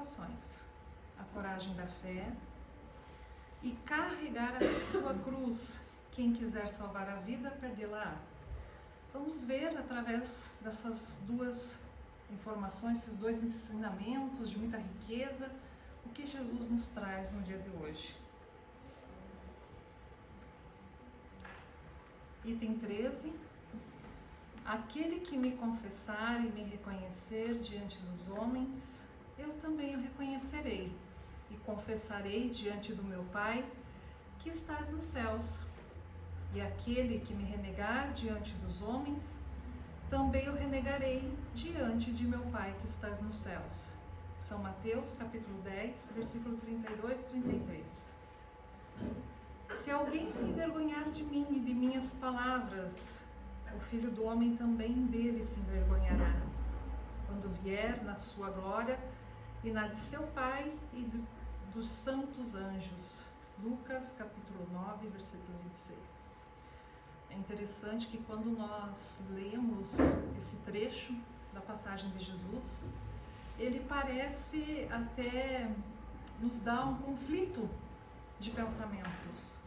situações: a coragem da fé e carregar a sua cruz. Quem quiser salvar a vida, perdê-la-á. Vamos ver através dessas duas informações, esses dois ensinamentos de muita riqueza, o que Jesus nos traz no dia de hoje. Item 13. Aquele que me confessar e me reconhecer diante dos homens, eu também o reconhecerei e confessarei diante do meu Pai que estás nos céus. E aquele que me renegar diante dos homens, também o renegarei diante de meu Pai que estás nos céus. São Mateus, capítulo 10, versículo 32 e 33. Se alguém se envergonhar de mim e de minhas palavras, o Filho do Homem também dele se envergonhará, quando vier na sua glória e na de seu Pai e dos santos anjos. Lucas, capítulo 9, versículo 26. É interessante que quando nós lemos esse trecho da passagem de Jesus, ele parece até nos dar um conflito de pensamentos,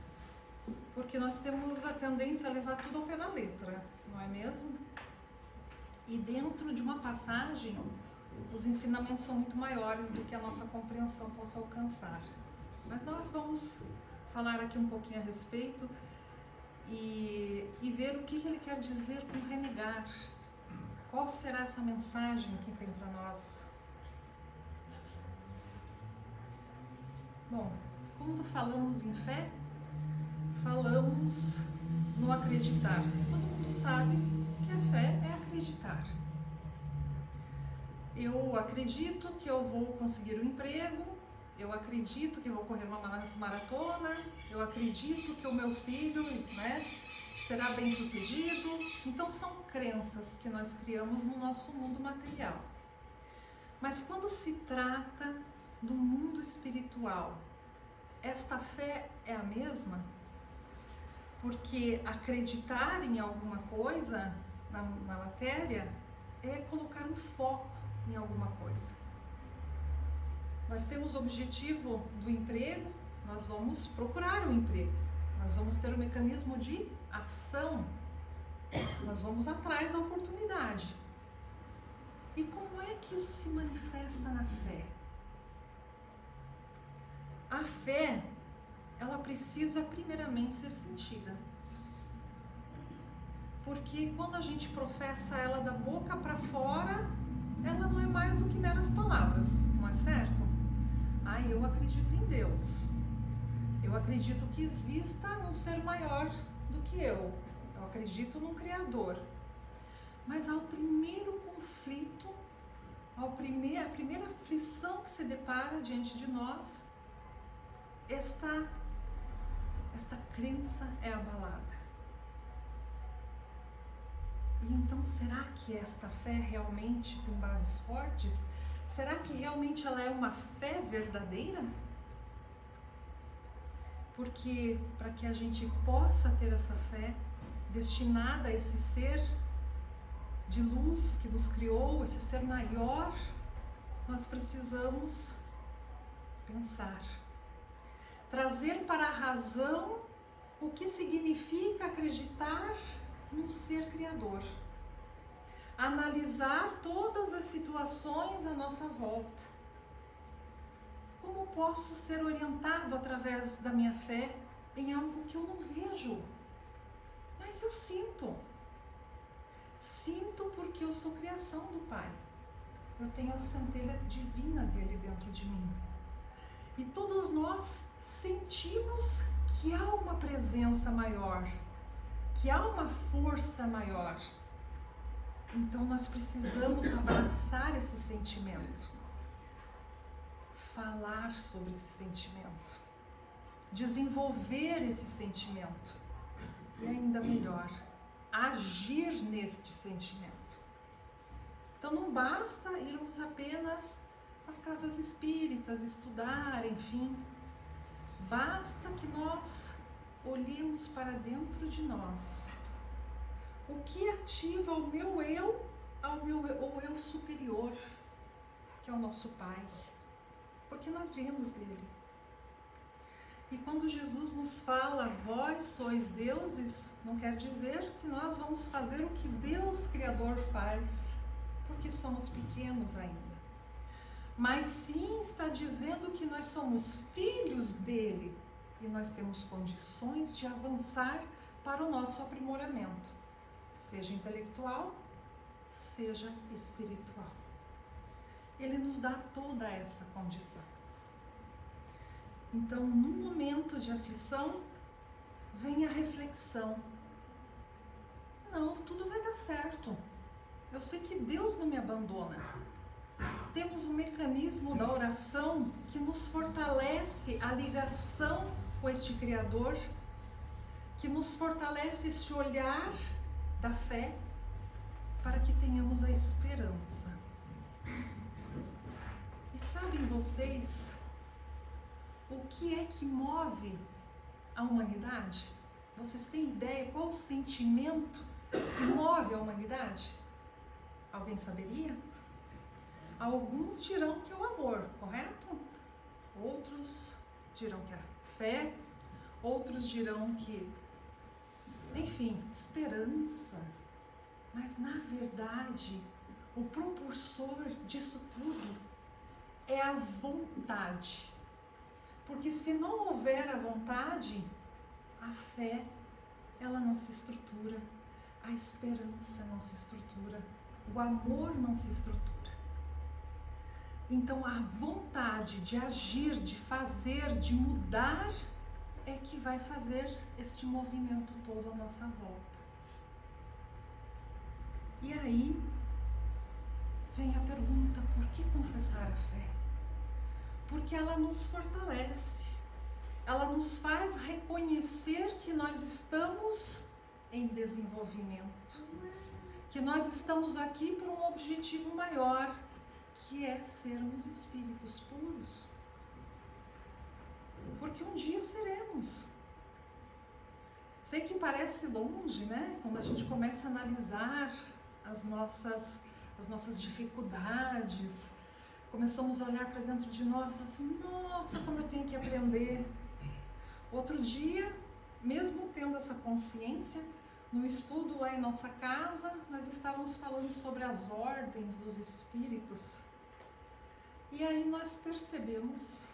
porque nós temos a tendência a levar tudo ao pé da letra, não é mesmo? E dentro de uma passagem, os ensinamentos são muito maiores do que a nossa compreensão possa alcançar. Mas nós vamos falar aqui um pouquinho a respeito e ver o que ele quer dizer com renegar. Qual será essa mensagem que tem para nós? Bom, quando falamos em fé, falamos no acreditar. Todo mundo sabe que a fé é acreditar. Eu acredito que eu vou conseguir um emprego, eu acredito que eu vou correr uma maratona, eu acredito que o meu filho, será bem sucedido. Então são crenças que nós criamos no nosso mundo material. Mas quando se trata do mundo espiritual, esta fé é a mesma? Porque acreditar em alguma coisa na matéria é colocar um foco em alguma coisa. Nós temos o objetivo do emprego, nós vamos procurar um emprego, nós vamos ter um mecanismo de ação, nós vamos atrás da oportunidade. E como é que isso se manifesta na fé? A fé, ela precisa primeiramente ser sentida. Porque quando a gente professa ela da boca para fora, ela não é mais do que meras palavras, não é certo? Eu acredito em Deus. Eu acredito que exista um ser maior do que eu. Eu acredito num Criador. Mas ao primeiro conflito, a primeira aflição que se depara diante de nós, esta crença é abalada. E então, será que esta fé realmente tem bases fortes? Será que realmente ela é uma fé verdadeira? Porque para que a gente possa ter essa fé destinada a esse ser de luz que nos criou, esse ser maior, nós precisamos pensar. Trazer para a razão o que significa acreditar num ser criador. Analisar todas as situações à nossa volta. Como posso ser orientado através da minha fé em algo que eu não vejo, mas eu sinto? Sinto porque eu sou criação do Pai. Eu tenho a centelha divina dele dentro de mim. E todos nós sentimos que há uma presença maior, que há uma força maior. Então nós precisamos abraçar esse sentimento, falar sobre esse sentimento, desenvolver esse sentimento e ainda melhor, agir neste sentimento. Então não basta irmos apenas às casas espíritas, estudar, enfim. Basta que nós olhemos para dentro de nós. O que ativa o meu eu ao eu superior, que é o nosso Pai. porque nós viemos dele. E quando Jesus nos fala, vós sois deuses, não quer dizer que nós vamos fazer o que Deus Criador faz, porque somos pequenos ainda. Mas sim está dizendo que nós somos filhos dele e nós temos condições de avançar para o nosso aprimoramento, seja intelectual, seja espiritual. Ele nos dá toda essa condição. Então, no momento de aflição, vem a reflexão. Não, tudo vai dar certo. Eu sei que Deus não me abandona. Temos um mecanismo da oração que nos fortalece a ligação com este Criador, que nos fortalece esse olhar da fé, para que tenhamos a esperança. E sabem vocês o que é que move a humanidade? Vocês têm ideia qual o sentimento que move a humanidade? Alguém saberia? Alguns dirão que é o amor, correto? Outros dirão que é a fé, outros dirão que, enfim, esperança. Mas na verdade, o propulsor disso tudo é a vontade. Porque se não houver a vontade, a fé, ela não se estrutura, a esperança não se estrutura, o amor não se estrutura. Então a vontade de agir, de fazer, de mudar, é que vai fazer este movimento todo à nossa volta. E aí vem a pergunta, por que confessar a fé? Porque ela nos fortalece, ela nos faz reconhecer que nós estamos em desenvolvimento, que nós estamos aqui por um objetivo maior, que é sermos espíritos puros. Porque um dia seremos. Sei que parece longe, né? Quando a gente começa a analisar as nossas dificuldades, começamos a olhar para dentro de nós e falar assim, nossa, como eu tenho que aprender. Outro dia, mesmo tendo essa consciência, no estudo lá em nossa casa, nós estávamos falando sobre as ordens dos espíritos. E aí nós percebemos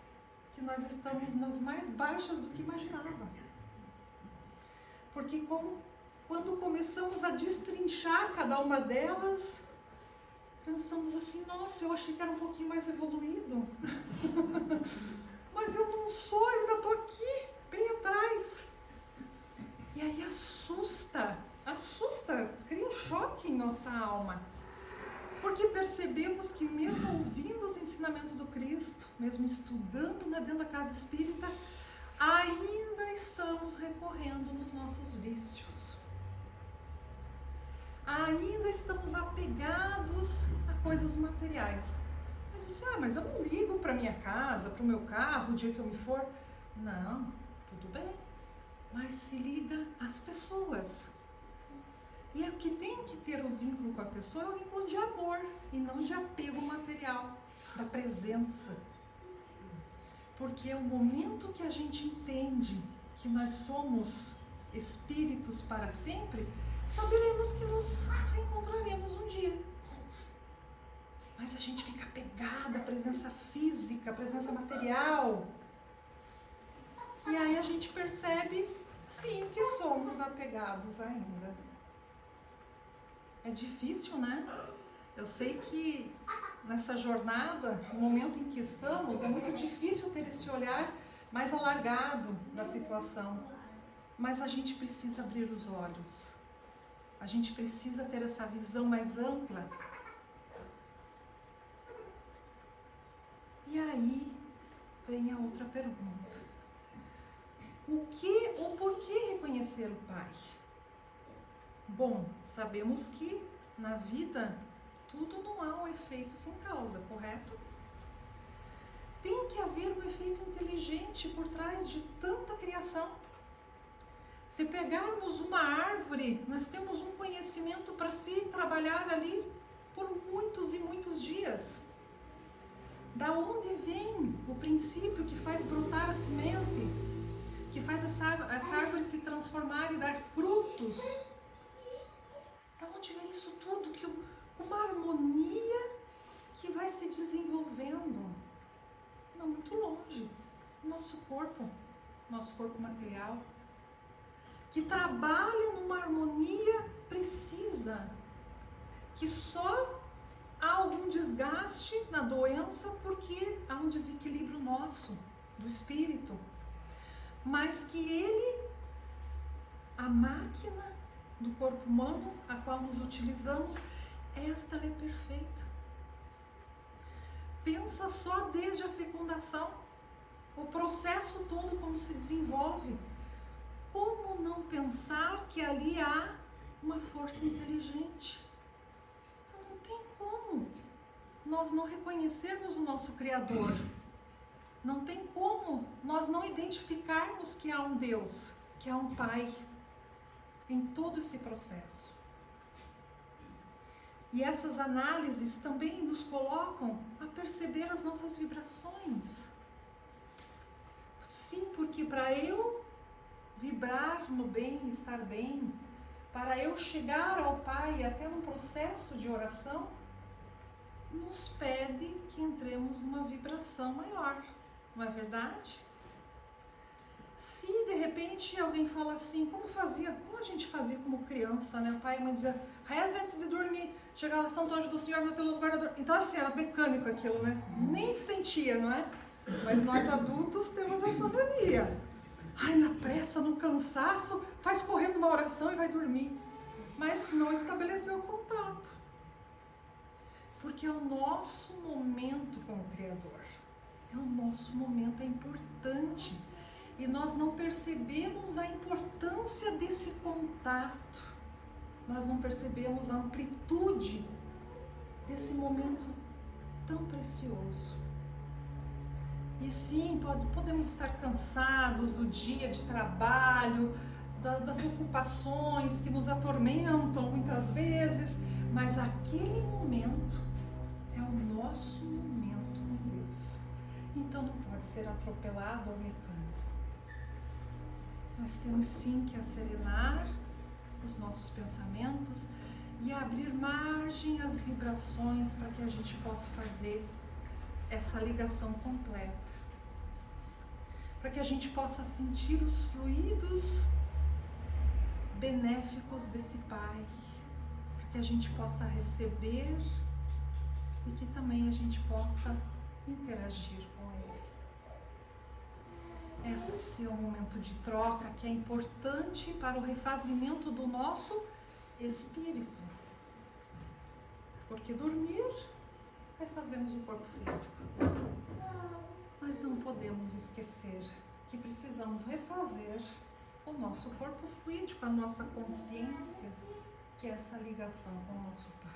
que nós estamos nas mais baixas do que imaginava. Porque quando começamos a destrinchar cada uma delas, pensamos assim, nossa, eu achei que era um pouquinho mais evoluído. Mas eu não sou, eu ainda estou aqui, bem atrás. E aí assusta, cria um choque em nossa alma. Porque percebemos que mesmo ouvindo os ensinamentos do Cristo, mesmo estudando dentro da casa espírita, ainda estamos recorrendo nos nossos vícios. Ainda estamos apegados a coisas materiais. Eu disse, mas eu não ligo para minha casa, para o meu carro, o dia que eu me for. Não, tudo bem. Mas se liga às pessoas. E o que tem que ter o vínculo com a pessoa é o vínculo de amor e não de apego material, da presença. Porque é o momento que a gente entende que nós somos espíritos para sempre, saberemos que nos reencontraremos um dia. Mas a gente fica apegado à presença física, à presença material. E aí a gente percebe, sim, que somos apegados ainda. É difícil, né? Eu sei que nessa jornada, no momento em que estamos, é muito difícil ter esse olhar mais alargado da situação. Mas a gente precisa abrir os olhos. A gente precisa ter essa visão mais ampla. E aí vem a outra pergunta. O que ou por que reconhecer o Pai? Bom, sabemos que na vida tudo não há um efeito sem causa, correto? Tem que haver um efeito inteligente por trás de tanta criação. Se pegarmos uma árvore, nós temos um conhecimento para se trabalhar ali por muitos e muitos dias. Da onde vem o princípio que faz brotar a semente, que faz essa árvore se transformar e dar frutos? Da onde vem isso tudo? Uma harmonia que vai se desenvolvendo, não muito longe, nosso corpo material, que trabalha numa harmonia precisa, que só há algum desgaste na doença porque há um desequilíbrio nosso, do espírito, mas que a máquina do corpo humano, a qual nos utilizamos, esta é perfeita. Pensa só desde a fecundação, o processo todo como se desenvolve. Como não pensar que ali há uma força inteligente? Então não tem como nós não reconhecermos o nosso Criador. Não tem como nós não identificarmos que há um Deus, que há um Pai em todo esse processo. E essas análises também nos colocam a perceber as nossas vibrações. Sim, porque para eu vibrar no bem, estar bem, para eu chegar ao Pai até num processo de oração, nos pede que entremos numa vibração maior, não é verdade? Se de repente alguém fala assim, como a gente fazia como criança, né? O pai e a mãe dizia, reze antes de dormir, chegava lá, Santo Anjo do Senhor, meu Deus guardador. Então assim, era mecânico aquilo, né? Nem sentia, não é? Mas nós adultos temos essa mania. Ai, na pressa, no cansaço, faz correndo uma oração e vai dormir. Mas não estabeleceu o contato. Porque é o nosso momento com o Criador. É o nosso momento, é importante. E nós não percebemos a importância desse contato. Nós não percebemos a amplitude desse momento tão precioso. E sim, podemos estar cansados do dia de trabalho, das ocupações que nos atormentam muitas vezes, mas aquele momento é o nosso momento com Deus. Então não pode ser atropelado ou mecânico. Nós temos sim que acerenar os nossos pensamentos e abrir margem às vibrações para que a gente possa fazer essa ligação completa. Para que a gente possa sentir os fluidos benéficos desse Pai. Para que a gente possa receber e que também a gente possa interagir com Ele. Esse é um momento de troca que é importante para o refazimento do nosso espírito. Porque dormir refazemos o corpo físico. Mas não podemos esquecer que precisamos refazer o nosso corpo fluídico, a nossa consciência, que é essa ligação com o nosso Pai.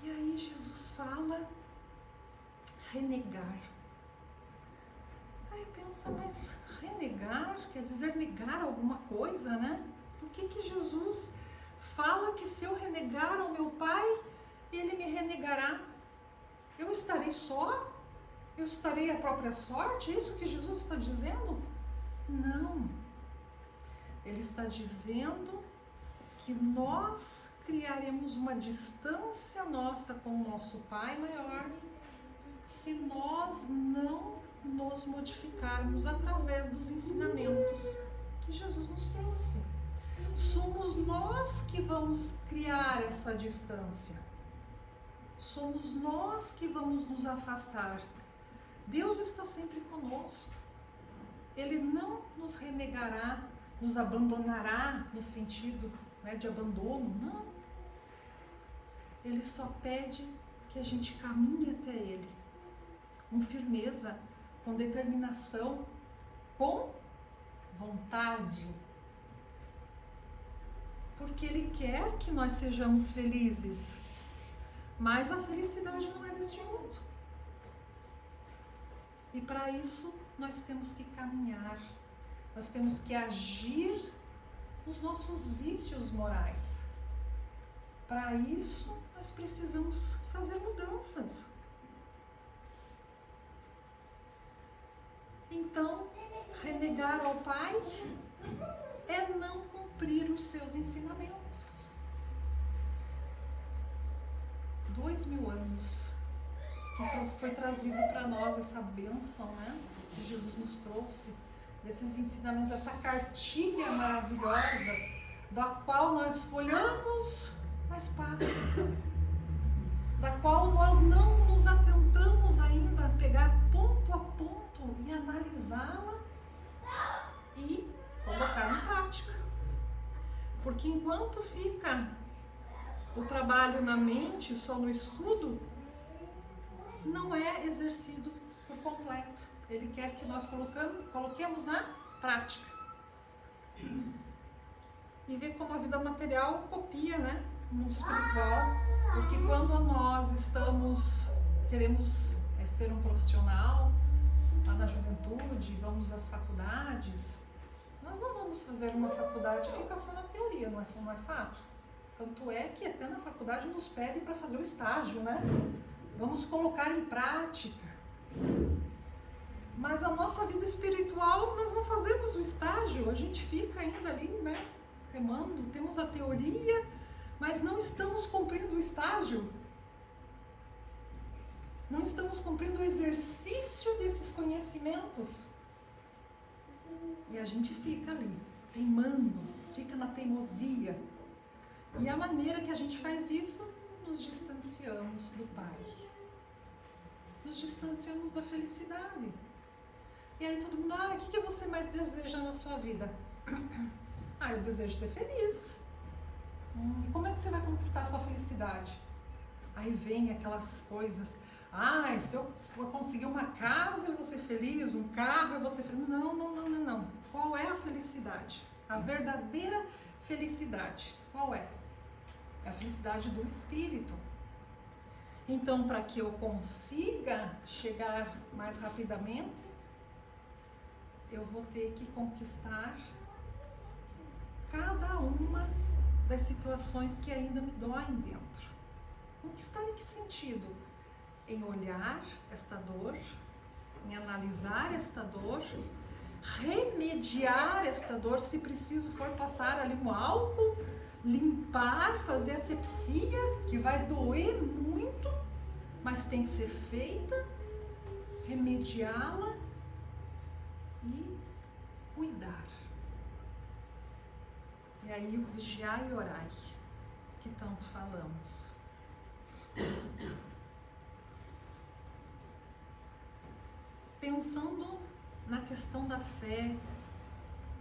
E aí Jesus fala renegar. Aí pensa, mas renegar quer dizer negar alguma coisa, né? Por que Jesus fala que se eu renegar ao meu Pai, Ele me renegará? Eu estarei só? Eu estarei à própria sorte? É isso que Jesus está dizendo? Não. Ele está dizendo que nós criaremos uma distância nossa com o nosso Pai maior se nós não nos modificarmos através dos ensinamentos que Jesus nos trouxe. Somos nós que vamos criar essa distância. Somos nós que vamos nos afastar. Deus está sempre conosco. Ele não nos renegará, nos abandonará no sentido, né, de abandono, não. Ele só pede que a gente caminhe até Ele com firmeza, com determinação, com vontade. Porque Ele quer que nós sejamos felizes. Mas a felicidade não é deste mundo. E para isso nós temos que caminhar, nós temos que agir nos nossos vícios morais. Para isso nós precisamos fazer mudanças. Então, renegar ao Pai é não cumprir os seus ensinamentos. 2000 anos que foi trazido para nós essa bênção, né, que Jesus nos trouxe, desses ensinamentos, essa cartilha maravilhosa, da qual nós folhamos, mas passa, da qual nós não nos atentamos ainda a pegar ponto a ponto e analisá-la e colocar em prática. Porque enquanto fica o trabalho na mente, só no estudo, não é exercido por completo. Ele quer que nós coloquemos na prática. E ver como a vida material copia, né, o mundo espiritual. Porque quando nós queremos ser um profissional, lá na juventude, vamos às faculdades, nós não vamos fazer uma faculdade e ficar só na teoria, não é fato? Tanto é que até na faculdade nos pedem para fazer o estágio, né? Vamos colocar em prática. Mas a nossa vida espiritual, nós não fazemos o estágio, a gente fica ainda ali, né, remando, temos a teoria, mas não estamos cumprindo o estágio. Não estamos cumprindo o exercício desses conhecimentos. E a gente fica ali, teimando, fica na teimosia. E a maneira que a gente faz isso, nos distanciamos do Pai. Nos distanciamos da felicidade. E aí todo mundo, o que você mais deseja na sua vida? Eu desejo ser feliz. E como é que você vai conquistar a sua felicidade? Aí vem aquelas coisas, se eu conseguir uma casa eu vou ser feliz, um carro eu vou ser feliz. Não. Qual é a felicidade? A verdadeira felicidade, qual é? É a felicidade do espírito. Então, para que eu consiga chegar mais rapidamente, eu vou ter que conquistar cada uma das situações que ainda me doem dentro. Conquistar em que sentido? Em olhar esta dor, em analisar esta dor, remediar esta dor, se preciso for passar ali um álcool, limpar, fazer asepsia, que vai doer muito, mas tem que ser feita, remediá-la e cuidar. E aí o vigiar e orai, que tanto falamos. Pensando na questão da fé,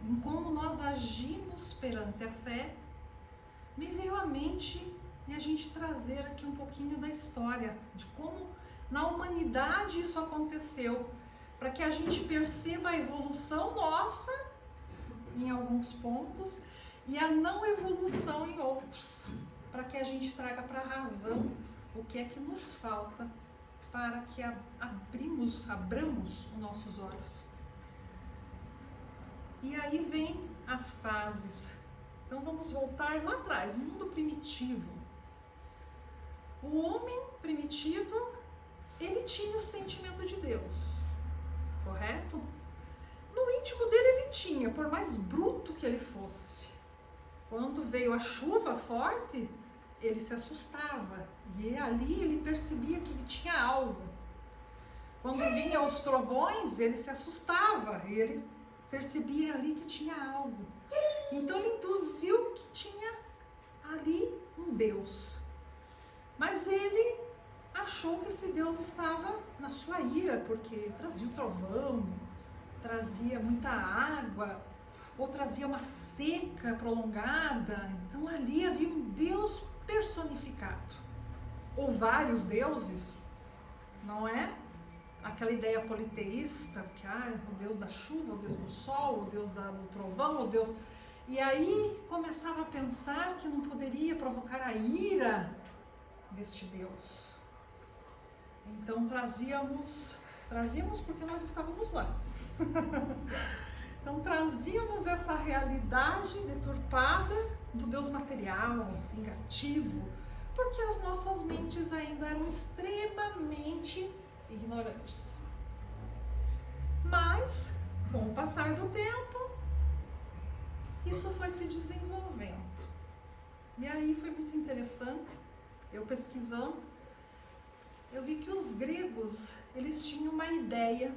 em como nós agimos perante a fé, me veio à mente e a gente trazer aqui um pouquinho da história, de como na humanidade isso aconteceu, para que a gente perceba a evolução nossa em alguns pontos e a não evolução em outros, para que a gente traga para a razão o que é que nos falta para que abramos os nossos olhos. E aí vem as fases. Então vamos voltar lá atrás, no mundo primitivo. O homem primitivo, ele tinha o sentimento de Deus, correto? No íntimo dele ele tinha, por mais bruto que ele fosse. Quando veio a chuva forte, ele se assustava, e ali ele percebia que ele tinha algo. Quando vinham os trovões, ele se assustava, e ele percebia ali que tinha algo. Então ele induziu que tinha ali um Deus. Mas ele achou que esse Deus estava na sua ira, porque trazia o trovão, trazia muita água, ou trazia uma seca prolongada. Então ali havia um Deus personificado, ou vários deuses, não é? Aquela ideia politeísta, que o Deus da chuva, o Deus do sol, o Deus do trovão, o Deus... E aí começava a pensar que não poderia provocar a ira deste Deus. Então trazíamos porque nós estávamos lá. Então trazíamos essa realidade deturpada do Deus material, vingativo, porque as nossas mentes ainda eram extremamente ignorantes. Mas, com o passar do tempo, isso foi se desenvolvendo. E aí foi muito interessante, eu pesquisando, eu vi que os gregos, eles tinham uma ideia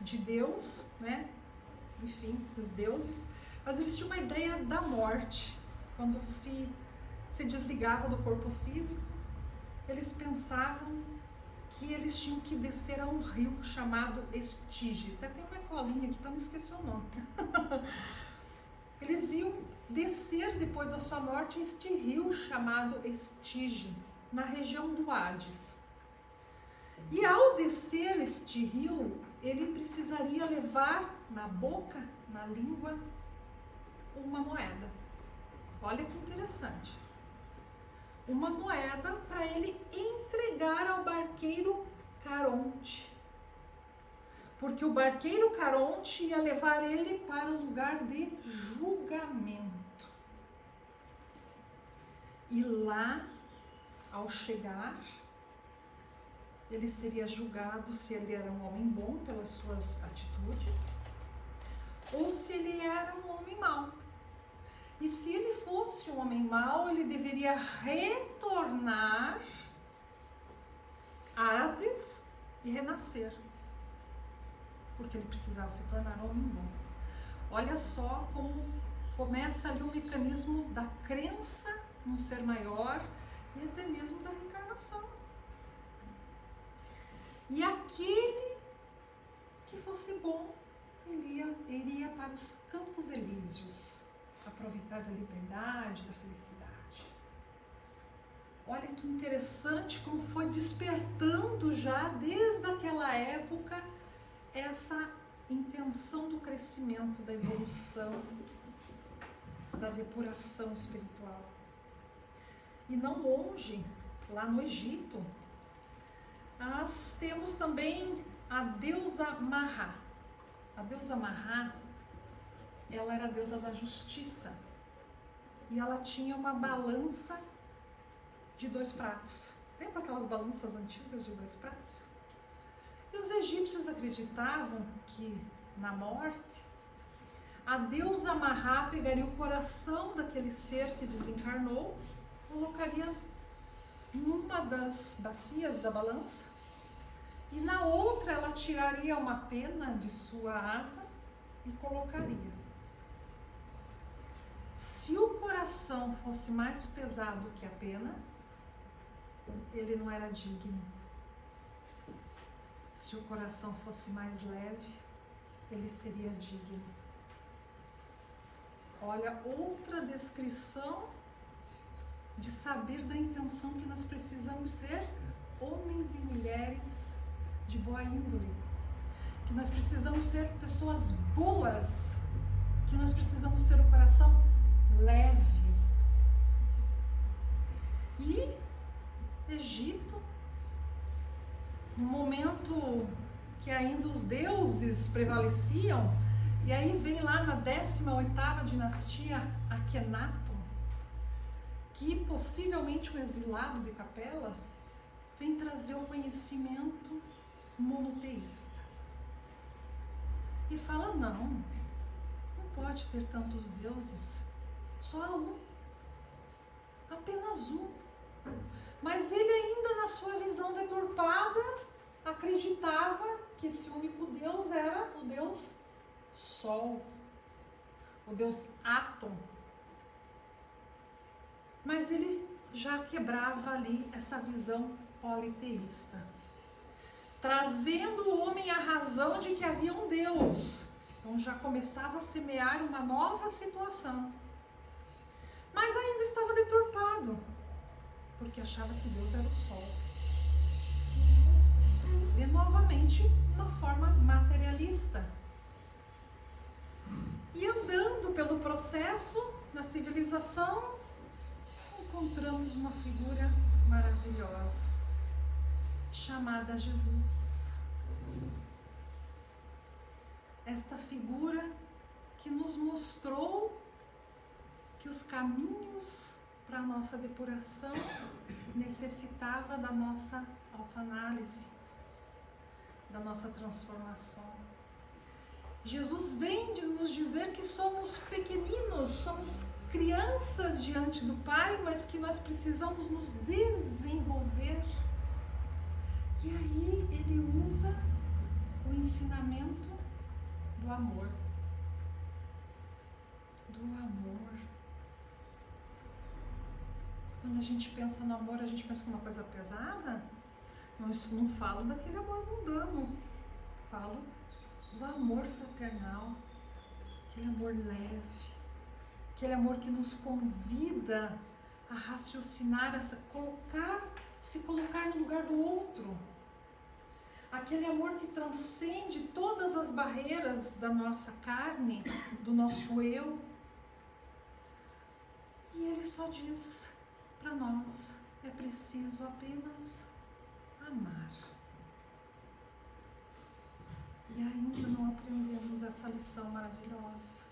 de Deus, né? Enfim, esses deuses, mas eles tinham uma ideia da morte. Quando se desligavam do corpo físico, eles pensavam que eles tinham que descer a um rio chamado Estige. Até tem uma colinha aqui para não esquecer o nome. Eles iam descer depois da sua morte este rio chamado Estige, na região do Hades. E ao descer este rio, ele precisaria levar na boca, na língua, uma moeda. Olha que interessante. Uma moeda para ele entregar ao barqueiro Caronte. Porque o barqueiro Caronte ia levar ele para o lugar de julgamento. E lá, ao chegar, ele seria julgado se ele era um homem bom pelas suas atitudes ou se ele era um homem mau. E se ele fosse um homem mau, ele deveria retornar a Hades e renascer, porque ele precisava se tornar um homem bom. Olha só como começa ali o mecanismo da crença num ser maior e até mesmo da reencarnação. E aquele que fosse bom, ele iria para os campos elíseos, aproveitar da liberdade, da felicidade. Olha que interessante como foi despertando já desde aquela época essa intenção do crescimento, da evolução, da depuração espiritual. E não longe, lá no Egito, nós temos também a deusa Mahá. A deusa Mahá, ela era a deusa da justiça. E ela tinha uma balança de 2 pratos. Lembra aquelas balanças antigas de 2 pratos? E os egípcios acreditavam que, na morte, a deusa Mahá pegaria o coração daquele ser que desencarnou, colocaria numa das bacias da balança, e na outra ela tiraria uma pena de sua asa e colocaria. Se o coração fosse mais pesado que a pena, ele não era digno. Se o coração fosse mais leve, ele seria digno. Olha, outra descrição de saber da intenção que nós precisamos ser homens e mulheres de boa índole, que nós precisamos ser pessoas boas, que nós precisamos ter o coração leve. E Egito, no momento que ainda os deuses prevaleciam, e aí vem lá na 18ª dinastia Akhenaton, que possivelmente um exilado de Capela vem trazer o conhecimento monoteísta. E fala, não pode ter tantos deuses, só há um, apenas um. Mas ele ainda na sua visão deturpada acreditava que esse único Deus era o Deus Sol, o Deus Atom. Mas ele já quebrava ali essa visão politeísta, trazendo o homem à razão de que havia um Deus. Então já começava a semear uma nova situação. Mas ainda estava deturpado, porque achava que Deus era o Sol. E novamente uma forma materialista. E andando pelo processo na civilização, encontramos uma figura maravilhosa, chamada Jesus. Esta figura que nos mostrou que os caminhos para a nossa depuração, necessitava da nossa autoanálise, da nossa transformação. Jesus vem de nos dizer que somos pequeninos, somos crianças diante do Pai, mas que nós precisamos nos desenvolver. E aí ele usa o ensinamento do amor. Do amor. Quando a gente pensa no amor, a gente pensa numa coisa pesada? Não falo daquele amor mundano. Falo do amor fraternal, aquele amor leve, aquele amor que nos convida a raciocinar, a se colocar no lugar do outro. Aquele amor que transcende todas as barreiras da nossa carne, do nosso eu. E ele só diz para nós, é preciso apenas amar. E ainda não aprendemos essa lição maravilhosa.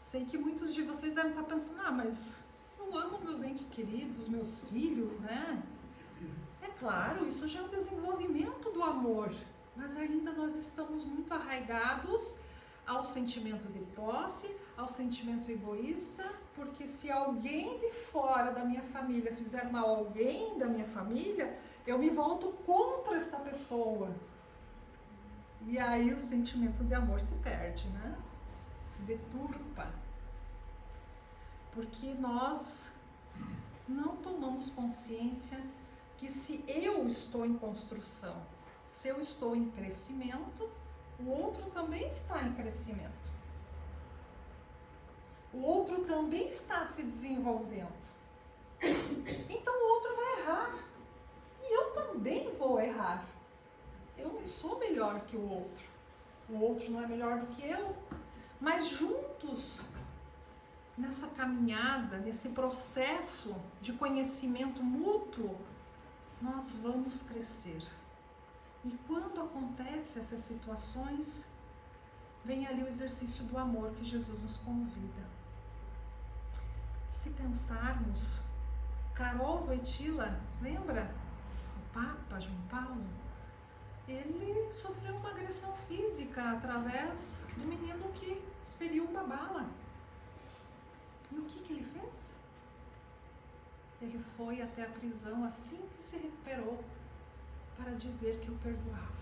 Sei que muitos de vocês devem estar pensando, mas eu amo meus entes queridos, meus filhos, né? É claro, isso já é um desenvolvimento do amor, mas ainda nós estamos muito arraigados ao sentimento de posse, ao sentimento egoísta, porque se alguém de fora da minha família fizer mal a alguém da minha família, eu me volto contra esta pessoa. E aí o sentimento de amor se perde, né? Se deturpa. Porque nós não tomamos consciência que se eu estou em construção, se eu estou em crescimento, o outro também está em crescimento. O outro também está se desenvolvendo. Então o outro vai errar. E eu também vou errar. Eu não sou melhor que o outro não é melhor do que eu, mas juntos, nessa caminhada, nesse processo de conhecimento mútuo, nós vamos crescer. E quando acontecem essas situações, vem ali o exercício do amor que Jesus nos convida. Se pensarmos, Karol Wojtyla, lembra? O Papa João Paulo? Ele sofreu uma agressão física através do menino que desferiu uma bala. E o que ele fez? Ele foi até a prisão assim que se recuperou para dizer que o perdoava.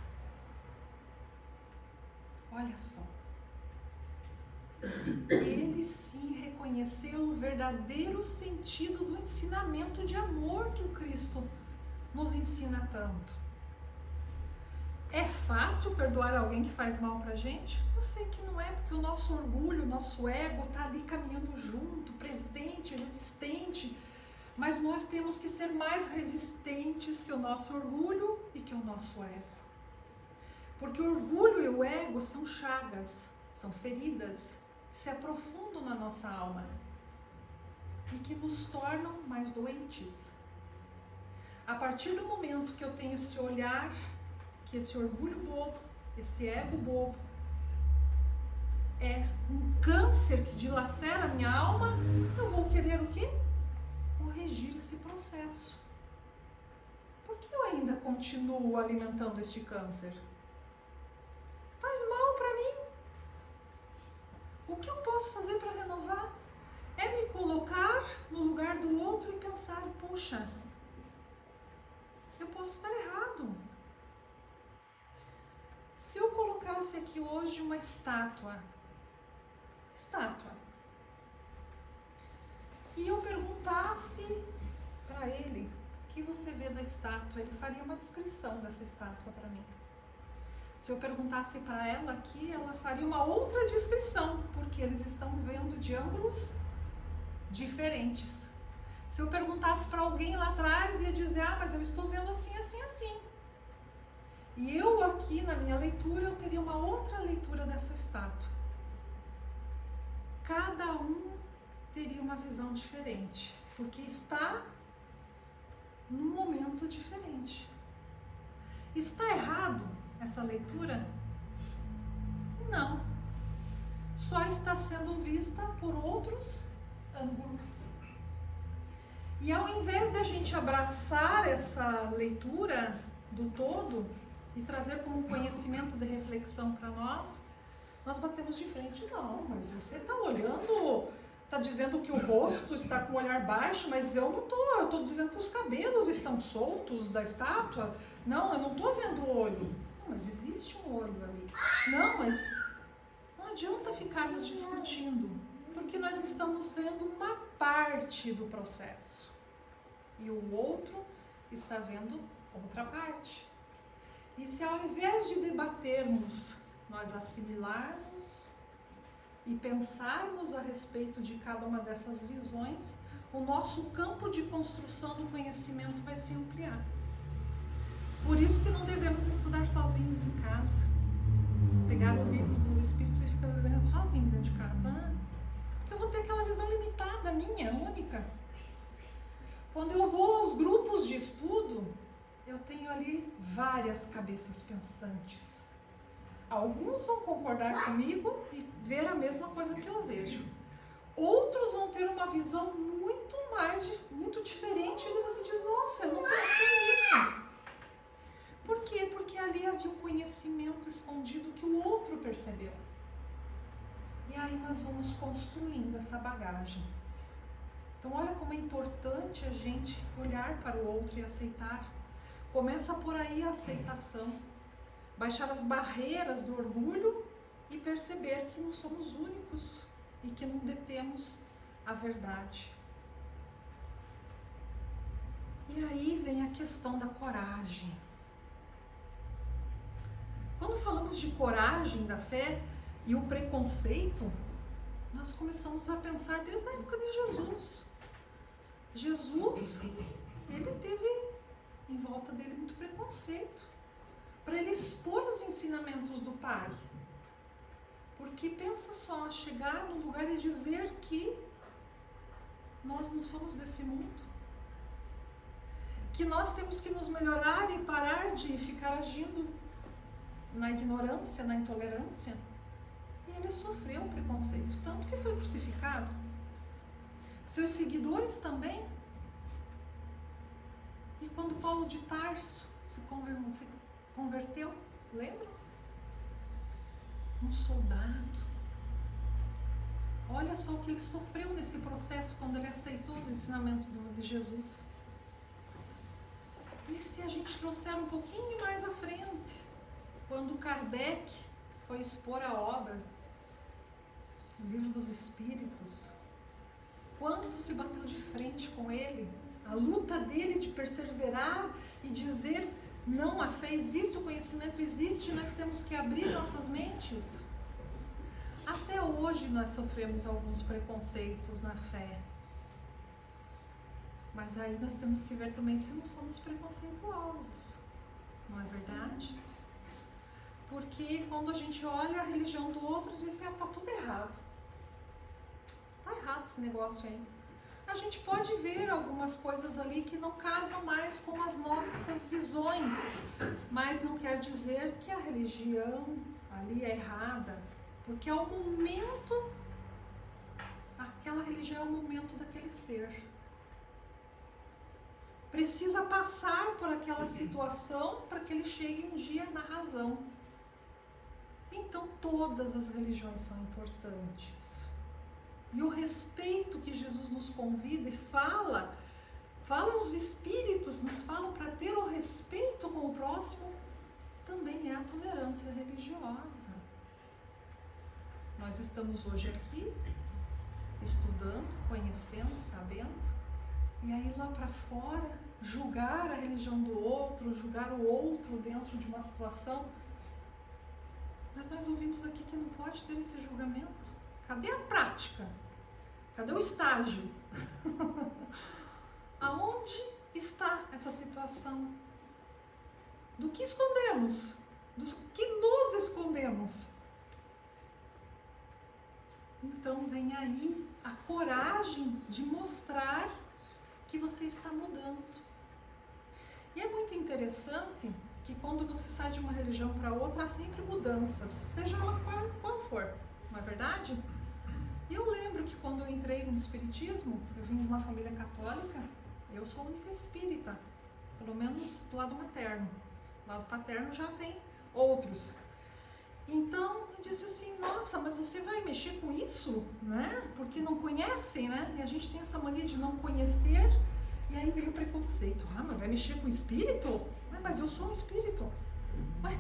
Olha só. Ele sim reconheceu o verdadeiro sentido do ensinamento de amor que o Cristo nos ensina tanto. É fácil perdoar alguém que faz mal pra gente? Eu sei que não é, porque o nosso orgulho, o nosso ego tá ali caminhando junto, presente, resistente. Mas nós temos que ser mais resistentes que o nosso orgulho e que o nosso ego. Porque o orgulho e o ego são chagas, são feridas que se aprofundam na nossa alma e que nos tornam mais doentes. A partir do momento que eu tenho esse olhar, que esse orgulho bobo, esse ego bobo, é um câncer que dilacera a minha alma, eu vou querer o quê? Corrigir esse processo. Por que eu ainda continuo alimentando este câncer? Faz mal para mim. O que eu posso fazer para renovar? É me colocar no lugar do outro e pensar, puxa, eu posso estar errado. Se eu colocasse aqui hoje uma estátua, e eu perguntasse para ele o que você vê da estátua, ele faria uma descrição dessa estátua para mim. Se eu perguntasse para ela aqui, ela faria uma outra descrição, porque eles estão vendo de ângulos diferentes. Se eu perguntasse para alguém lá atrás, ia dizer, mas eu estou vendo assim, assim, assim. E eu aqui na minha leitura, eu teria uma outra leitura dessa estátua. Cada um teria uma visão diferente, porque está num momento diferente. Está errado essa leitura? Não. Só está sendo vista por outros ângulos. E ao invés de a gente abraçar essa leitura do todo e trazer como um conhecimento de reflexão para nós batemos de frente. Não, mas você está olhando, está dizendo que o rosto está com o olhar baixo, mas eu não estou, eu estou dizendo que os cabelos estão soltos da estátua. Não, eu não estou vendo o olho. Não, mas existe um olho ali. Não, mas não adianta ficarmos discutindo, porque nós estamos vendo uma parte do processo e o outro está vendo outra parte. E se ao invés de debatermos, nós assimilarmos e pensarmos a respeito de cada uma dessas visões, o nosso campo de construção do conhecimento vai se ampliar. Por isso que não devemos estudar sozinhos em casa. Pegar o livro dos Espíritos e ficar lendo sozinho dentro de casa. Porque eu vou ter aquela visão limitada, minha, única. Quando eu vou aos grupos de estudo, eu tenho ali várias cabeças pensantes. Alguns vão concordar comigo e ver a mesma coisa que eu vejo. Outros vão ter uma visão muito diferente e você diz, nossa, eu não pensei nisso. Por quê? Porque ali havia um conhecimento escondido que o outro percebeu. E aí nós vamos construindo essa bagagem. Então olha como é importante a gente olhar para o outro e aceitar. Começa por aí a aceitação. Baixar as barreiras do orgulho e perceber que não somos únicos e que não detemos a verdade. E aí vem a questão da coragem. Quando falamos de coragem da fé e o preconceito, nós começamos a pensar desde a época de Jesus. Jesus, ele teve em volta dele muito preconceito, para ele expor os ensinamentos do Pai. Porque pensa só, chegar no lugar e dizer que nós não somos desse mundo, que nós temos que nos melhorar e parar de ficar agindo na ignorância, na intolerância. E ele sofreu um preconceito, tanto que foi crucificado. Seus seguidores também. E quando Paulo de Tarso se converteu, lembra? Um soldado. Olha só o que ele sofreu nesse processo quando ele aceitou os ensinamentos de Jesus. E se a gente trouxer um pouquinho mais à frente, quando Kardec foi expor a obra, o Livro dos Espíritos, quanto se bateu de frente com ele, a luta dele de perseverar e dizer, não, a fé existe, o conhecimento existe, nós temos que abrir nossas mentes. Até hoje nós sofremos alguns preconceitos na fé. Mas aí nós temos que ver também se não somos preconceituosos, não é verdade? Porque quando a gente olha a religião do outro, diz assim, tá tudo errado. Tá errado esse negócio aí. A gente pode ver algumas coisas ali que não casam mais com as nossas visões, mas não quer dizer que a religião ali é errada, porque é o momento, aquela religião é o momento daquele ser. Precisa passar por aquela situação para que ele chegue um dia na razão. Então todas as religiões são importantes. E o respeito que Jesus nos convida e falam os Espíritos, nos falam para ter o respeito com o próximo, também é a tolerância religiosa. Nós estamos hoje aqui, estudando, conhecendo, sabendo, e aí lá para fora, julgar a religião do outro, julgar o outro dentro de uma situação. Mas nós ouvimos aqui que não pode ter esse julgamento. Cadê a prática? Cadê o estágio? Aonde está essa situação? Do que escondemos? Do que nos escondemos? Então vem aí a coragem de mostrar que você está mudando. E é muito interessante que quando você sai de uma religião para outra, há sempre mudanças, seja ela qual for, não é verdade? E eu lembro que quando eu entrei no Espiritismo, eu vim de uma família católica, Eu sou a única espírita, pelo menos do lado materno. Do lado paterno já tem outros. Então, eu disse assim, nossa, mas você vai mexer com isso, né? Porque não conhecem, né? E a gente tem essa mania de não conhecer, e aí veio o preconceito. Ah, mas vai mexer com o espírito? Ué, mas eu sou um espírito. Ué,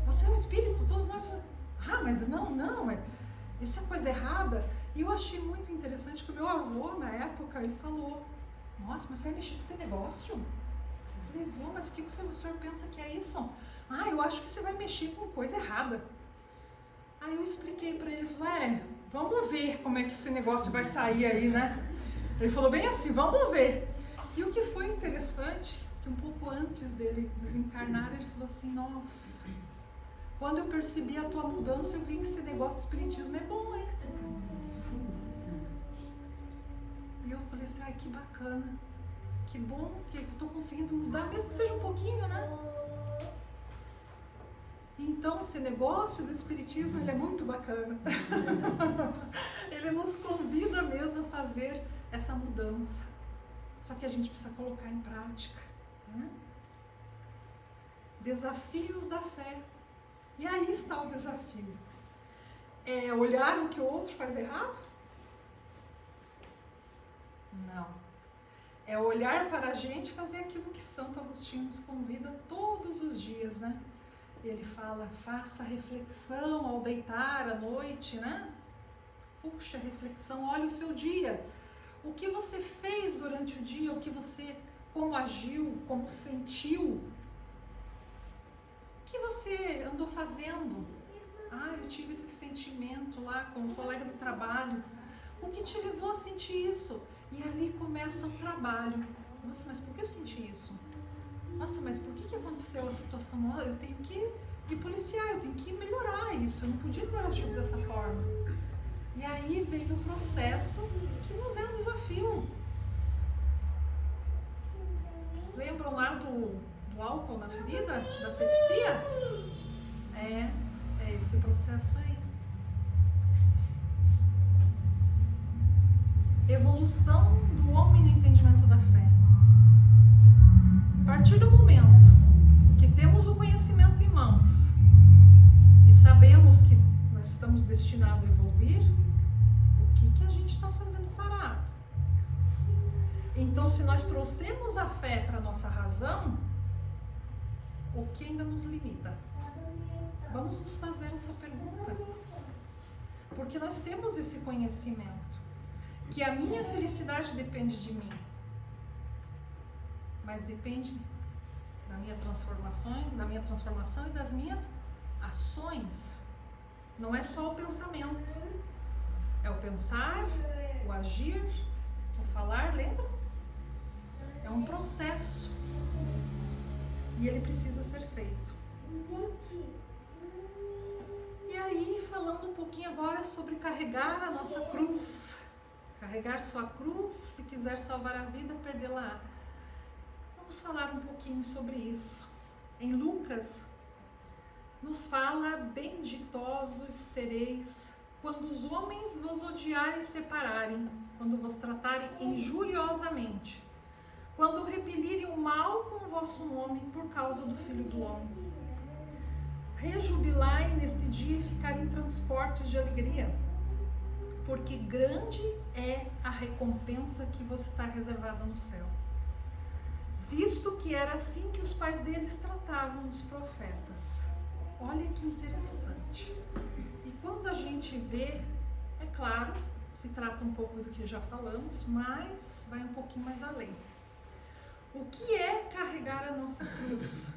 você é um espírito? Todos nós somos... Ah, mas não, isso é coisa errada. E eu achei muito interessante que o meu avô, na época, ele falou, nossa, mas você vai mexer com esse negócio? Eu falei, vô, mas o que o senhor pensa que é isso? Ah, eu acho que você vai mexer com coisa errada. Aí eu expliquei pra ele, falei, vamos ver como é que esse negócio vai sair aí, né? Ele falou bem assim, vamos ver. E o que foi interessante, que um pouco antes dele desencarnar, ele falou assim, nossa, quando eu percebi a tua mudança, eu vi que esse negócio de espiritismo é bom, hein? E eu falei assim, ai, que bacana, que bom que eu tô conseguindo mudar, mesmo que seja um pouquinho, né? Então, esse negócio do espiritismo, ele é muito bacana. Ele nos convida mesmo a fazer essa mudança. Só que a gente precisa colocar em prática, né? Desafios da fé. E aí está o desafio. É olhar o que o outro faz errado? Não. É olhar para a gente e fazer aquilo que Santo Agostinho nos convida todos os dias, né? Ele fala, faça reflexão ao deitar à noite, né? Puxa, reflexão, olha o seu dia. O que você fez durante o dia, o que você, como agiu, como sentiu. O que você andou fazendo? Ah, eu tive esse sentimento lá com um colega do trabalho. O que te levou a sentir isso? E ali começa o trabalho. Nossa, mas por que eu senti isso? Nossa, mas por que aconteceu a situação? Eu tenho que policiar, eu tenho que melhorar isso. Eu não podia ter agido dessa forma. E aí vem o processo que nos é um desafio. Lembram lá do álcool na ferida? Da sepsia? É esse processo aí. Evolução do homem no entendimento da fé. A partir do momento que temos o conhecimento em mãos e sabemos que nós estamos destinados a evoluir, o que a gente está fazendo parado? Então, se nós trouxemos a fé para a nossa razão, o que ainda nos limita? Vamos nos fazer essa pergunta. Porque nós temos esse conhecimento, que a minha felicidade depende de mim, mas depende da minha transformação e das minhas ações. Não é só o pensamento, é o pensar, o agir, o falar, lembra? É um processo e ele precisa ser feito. E aí, falando um pouquinho agora sobre carregar a nossa cruz. Carregar sua cruz, se quiser salvar a vida, perdê-la. Vamos falar um pouquinho sobre isso. Em Lucas, nos fala, benditosos sereis quando os homens vos odiarem e separarem, quando vos tratarem injuriosamente, quando repelirem o mal com o vosso nome por causa do Filho do Homem. Rejubilai neste dia e ficai em transportes de alegria, porque grande é a recompensa que vos está reservada no céu. Visto que era assim que os pais deles tratavam os profetas. Olha que interessante. E quando a gente vê, é claro, se trata um pouco do que já falamos, mas vai um pouquinho mais além. O que é carregar a nossa cruz?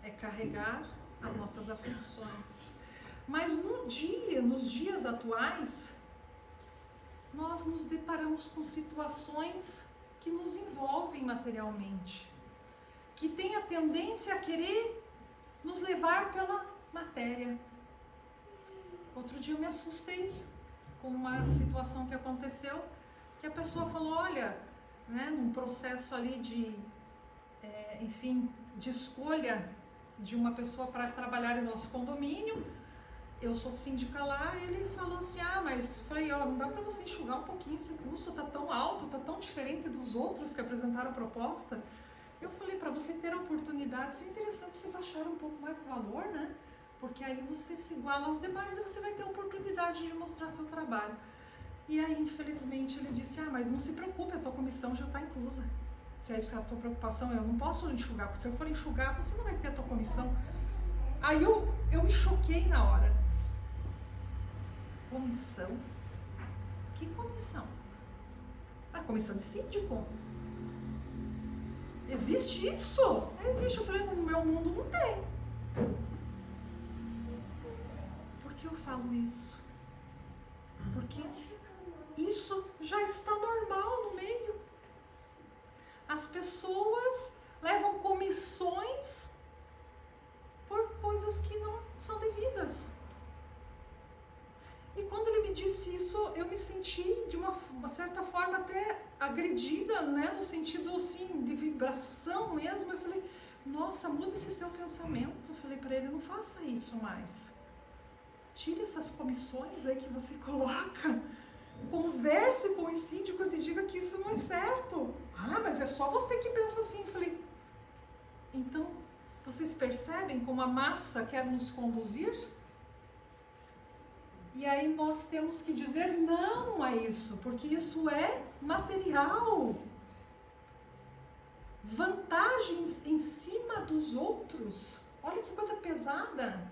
É carregar as nossas aflições. Mas nos dias atuais, nós nos deparamos com situações que nos envolvem materialmente, que tem a tendência a querer nos levar pela matéria. Outro dia eu me assustei com uma situação que aconteceu, que a pessoa falou, olha, né, num processo ali de escolha de uma pessoa para trabalhar em nosso condomínio, eu sou síndica lá, ele falou assim, mas falei, não dá para você enxugar um pouquinho esse custo, tá tão alto, tá tão diferente dos outros que apresentaram a proposta. Eu falei, para você ter a oportunidade, seria interessante você baixar um pouco mais o valor, né? Porque aí você se iguala aos demais e você vai ter a oportunidade de mostrar seu trabalho. E aí, infelizmente, ele disse, mas não se preocupe, a tua comissão já está inclusa. Se é isso que é a tua preocupação, eu não posso enxugar, porque se eu for enxugar, você não vai ter a tua comissão. Aí eu me choquei na hora. Comissão? Que comissão? A comissão de síndico. Existe isso? Existe. Eu falei, no meu mundo não tem. Por que eu falo isso? Porque isso já está normal no meio. As pessoas levam comissões por coisas que não são devidas. E quando ele me disse isso, eu me senti de uma certa forma até agredida, né? No sentido assim, de vibração mesmo. Eu falei, nossa, muda esse seu pensamento. Eu falei para ele, não faça isso mais. Tire essas comissões aí que você coloca. Converse com os síndicos e diga que isso não é certo. Mas é só você que pensa assim. Eu falei, então, vocês percebem como a massa quer nos conduzir? E aí nós temos que dizer não a isso, porque isso é material. Vantagens em cima dos outros. Olha que coisa pesada.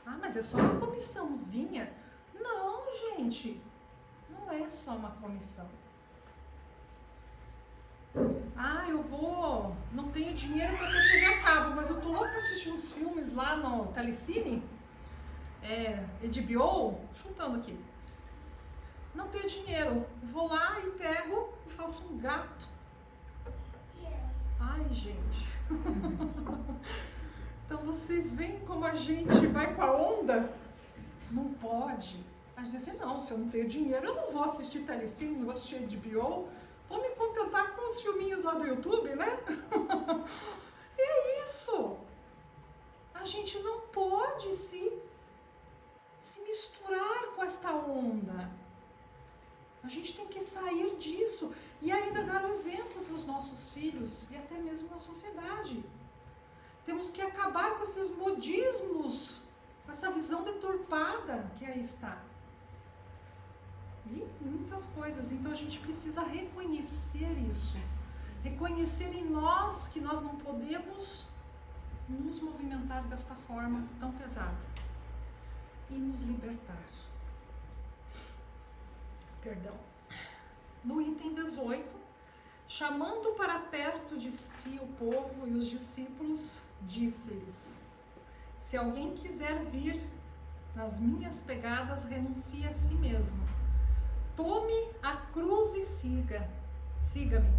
Mas é só uma comissãozinha. Não, gente. Não é só uma comissão. Não tenho dinheiro para ter TV a cabo, mas eu tô louco para assistir uns filmes lá no Telecine. HBO, chutando aqui. Não tenho dinheiro. Vou lá e pego e faço um gato. Ai, gente. Então vocês veem como a gente vai com a onda? Não pode. A gente diz, não, se eu não tenho dinheiro, eu não vou assistir Telecine, não vou assistir HBO. Vou me contentar com os filminhos lá do YouTube, né? É isso. A gente não pode se misturar com esta onda. A gente tem que sair disso e ainda dar o exemplo para os nossos filhos e até mesmo na sociedade. Temos que acabar com esses modismos, com essa visão deturpada que aí está. E muitas coisas. Então a gente precisa reconhecer isso. Reconhecer em nós que nós não podemos nos movimentar desta forma tão pesada. E nos libertar. Perdão. No item 18, chamando para perto de si o povo e os discípulos, disse-lhes: se alguém quiser vir nas minhas pegadas, renuncie a si mesmo. Tome a cruz e siga-me.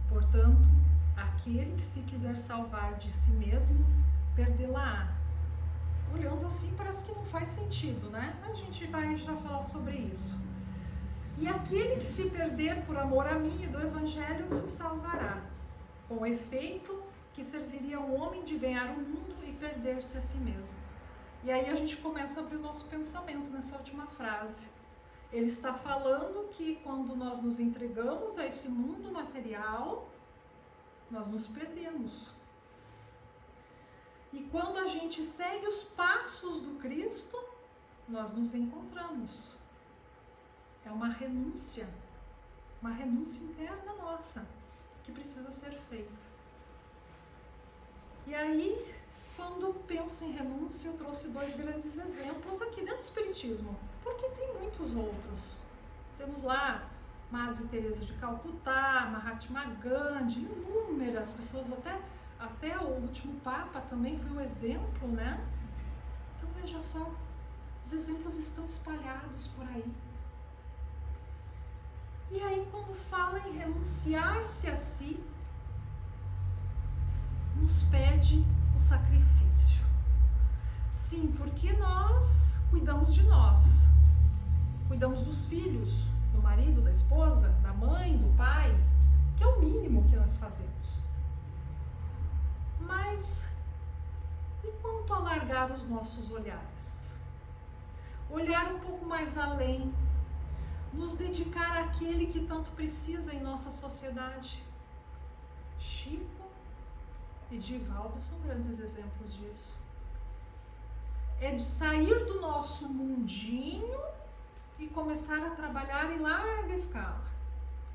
Portanto, aquele que se quiser salvar de si mesmo, perdê-la-á. Olhando assim, parece que não faz sentido, né? A gente vai já falar sobre isso. E aquele que se perder por amor a mim e do Evangelho se salvará. Com efeito, que serviria ao homem de ganhar o mundo e perder-se a si mesmo. E aí a gente começa a abrir o nosso pensamento nessa última frase. Ele está falando que quando nós nos entregamos a esse mundo material, nós nos perdemos. E quando a gente segue os passos do Cristo, nós nos encontramos. É uma renúncia interna nossa, que precisa ser feita. E aí, quando penso em renúncia, eu trouxe 2 grandes exemplos aqui dentro do Espiritismo, porque tem muitos outros. Temos lá Madre Teresa de Calcutá, Mahatma Gandhi, inúmeras pessoas, até o último Papa também foi um exemplo, né? Então veja só, os exemplos estão espalhados por aí. E aí quando fala em renunciar-se a si, nos pede o sacrifício. Sim, porque nós cuidamos de nós, cuidamos dos filhos, do marido, da esposa, da mãe, do pai, que é o mínimo que nós fazemos. Mas e quanto a largar os nossos olhares? olhar um pouco mais além, nos dedicar àquele que tanto precisa em nossa sociedade. Chico e Divaldo são grandes exemplos disso. É de sair do nosso mundinho e começar a trabalhar em larga escala.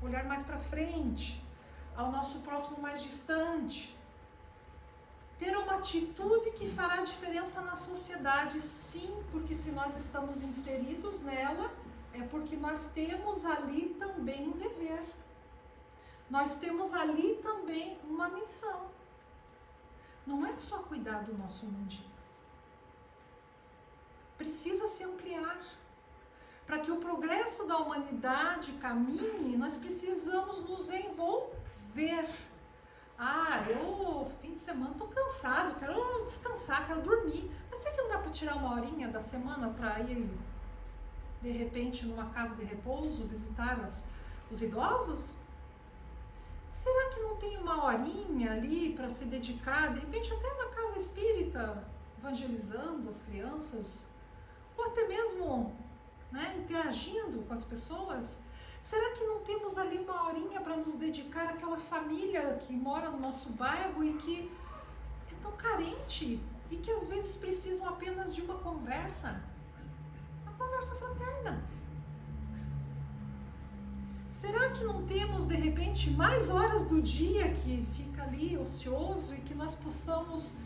Olhar mais para frente, ao nosso próximo mais distante. Ter uma atitude que fará diferença na sociedade, sim, porque se nós estamos inseridos nela, é porque nós temos ali também um dever. Nós temos ali também uma missão. Não é só cuidar do nosso mundinho. Precisa se ampliar. Para que o progresso da humanidade caminhe, nós precisamos nos envolver. Eu, fim de semana, estou cansado, quero descansar, quero dormir. Mas será que não dá para tirar uma horinha da semana para ir, de repente, numa casa de repouso, visitar os idosos? Será que não tem uma horinha ali para se dedicar, de repente até na casa espírita, evangelizando as crianças? Ou até mesmo, interagindo com as pessoas? Será que não temos ali uma horinha para nos dedicar àquela família que mora no nosso bairro e que é tão carente e que às vezes precisam apenas de uma conversa fraterna? Será que não temos, de repente, mais horas do dia que fica ali ocioso e que nós possamos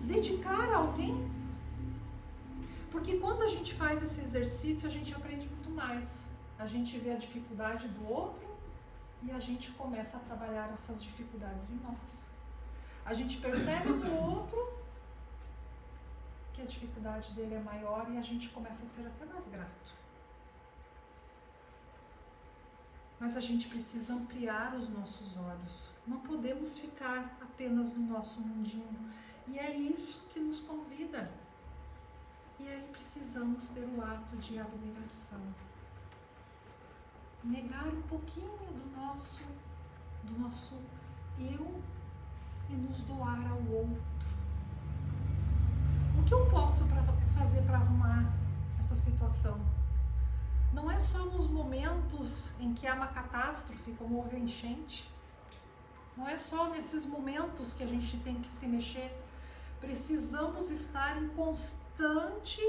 dedicar a alguém? Porque quando a gente faz esse exercício, a gente aprende muito mais. A gente vê a dificuldade do outro e a gente começa a trabalhar essas dificuldades em nós. A gente percebe no outro que a dificuldade dele é maior e a gente começa a ser até mais grato. Mas a gente precisa ampliar os nossos olhos. Não podemos ficar apenas no nosso mundinho. E é isso que nos convida. E aí precisamos ter o ato de abnegação. Negar um pouquinho do nosso eu e nos doar ao outro. O que eu posso fazer para arrumar essa situação? Não é só nos momentos em que há uma catástrofe, como houve a enchente. Não é só nesses momentos que a gente tem que se mexer. Precisamos estar em constante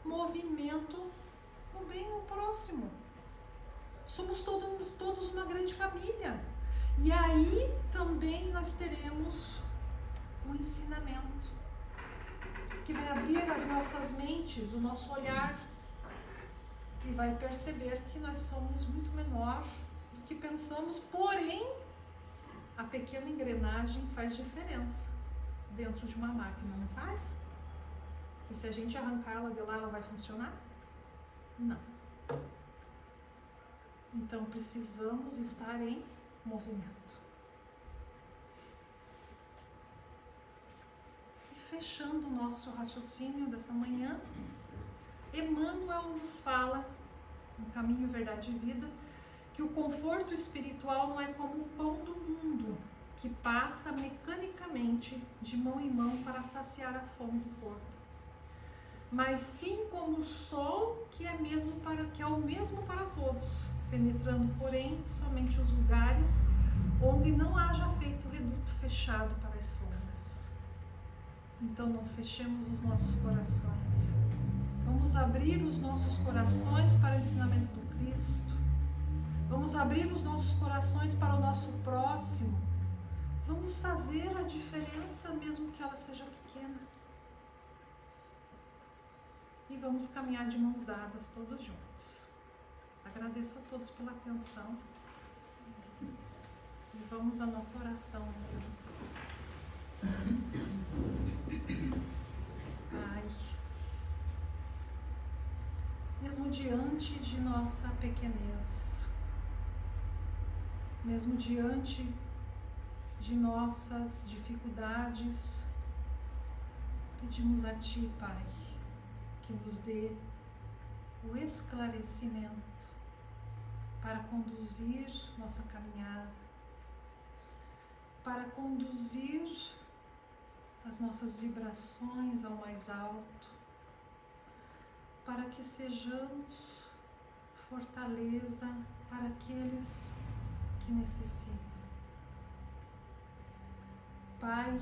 movimento no bem ao próximo. Somos todos uma grande família. E aí também nós teremos um ensinamento que vai abrir as nossas mentes, o nosso olhar, e vai perceber que nós somos muito menor do que pensamos, porém, a pequena engrenagem faz diferença dentro de uma máquina, não faz? Porque se a gente arrancar ela de lá, ela vai funcionar? Não. Então, precisamos estar em movimento. E fechando o nosso raciocínio dessa manhã, Emmanuel nos fala, no Caminho, Verdade e Vida, que o conforto espiritual não é como o pão do mundo, que passa mecanicamente de mão em mão para saciar a fome do corpo, mas sim como o sol que é o mesmo para todos, penetrando, porém, somente os lugares onde não haja feito reduto fechado para as sombras. Então não fechemos os nossos corações. Vamos abrir os nossos corações para o ensinamento do Cristo. Vamos abrir os nossos corações para o nosso próximo. Vamos fazer a diferença, mesmo que ela seja pequena. E vamos caminhar de mãos dadas, todos juntos. Agradeço a todos pela atenção. E vamos à nossa oração. Pai, mesmo diante de nossa pequenez, mesmo diante de nossas dificuldades, pedimos a Ti, Pai, que nos dê o esclarecimento para conduzir nossa caminhada, para conduzir as nossas vibrações ao mais alto, para que sejamos fortaleza para aqueles que necessitam. Pai,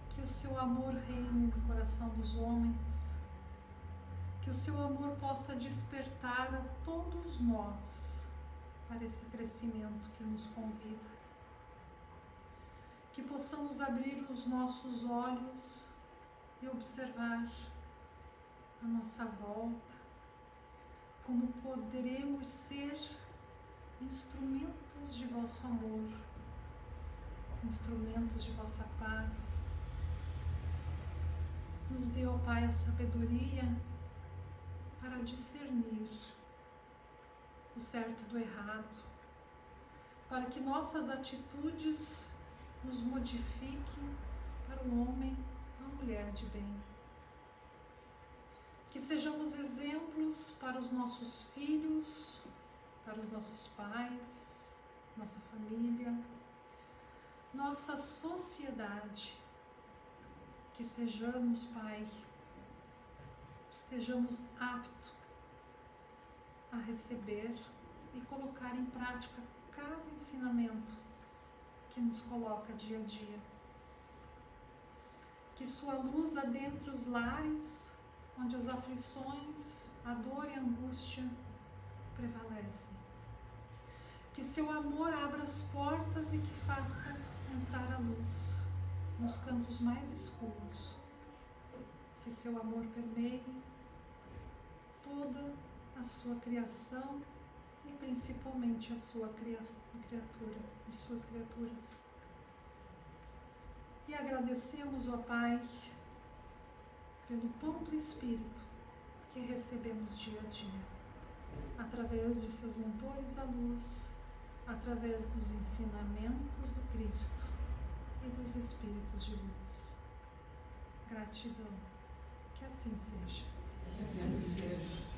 que o seu amor reine no coração dos homens, que o seu amor possa despertar a todos nós para esse crescimento que nos convida. Que possamos abrir os nossos olhos e observar a nossa volta, como poderemos ser instrumentos de vosso amor, instrumentos de vossa paz. Nos dê, ó Pai, a sabedoria para discernir o certo do errado, para que nossas atitudes nos modifiquem para o homem e a mulher de bem. Que sejamos exemplos para os nossos filhos, para os nossos pais, nossa família, nossa sociedade. Que sejamos, Pai, estejamos aptos a receber e colocar em prática cada ensinamento que nos coloca dia a dia. Que sua luz adentre os lares onde as aflições, a dor e a angústia prevalecem. Que seu amor abra as portas e que faça entrar a luz nos cantos mais escuros. Que seu amor permeie toda a sua criação e principalmente a sua criatura, as suas criaturas. E agradecemos, ó Pai, pelo pão do Espírito que recebemos dia a dia, através de seus mentores da luz, através dos ensinamentos do Cristo e dos Espíritos de luz. Gratidão. Que assim seja. Que assim seja.